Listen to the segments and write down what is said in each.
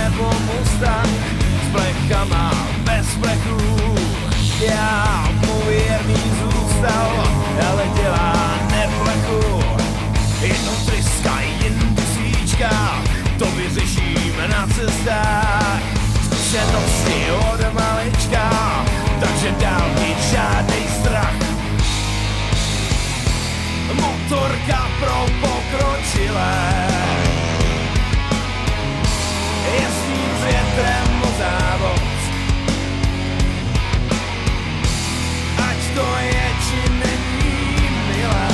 nebo Mustang s blechama bez blechů. Já mu věrný zůstal, ale dělá neplechu. Jednou tryska, jindy svíčka, to vyřešíme na cestách. Zkušenosti od malička, takže dál mít žádnej strach. Motorka pro pokročilé, jezdím s větrem o závod. Ať to je či není milé,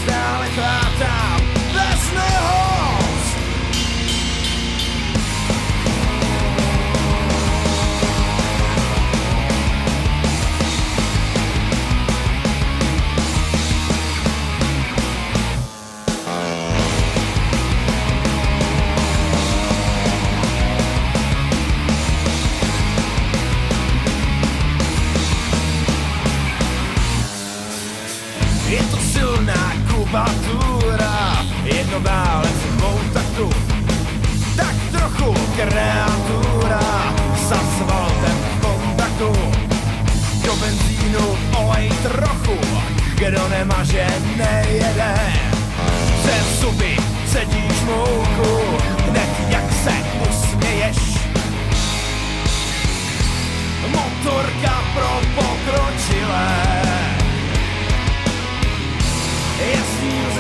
stále chvátám bez nehod. Je to silná kubatura, jednoválec v kontaktu, tak trochu kreatura s asfaltem v kontaktu. Do benzínu olej trochu, kdo nemaže nejede. Přes zuby cedíš mouku, hned jak se usměješ. Motorka pro pokročilé, jezdím s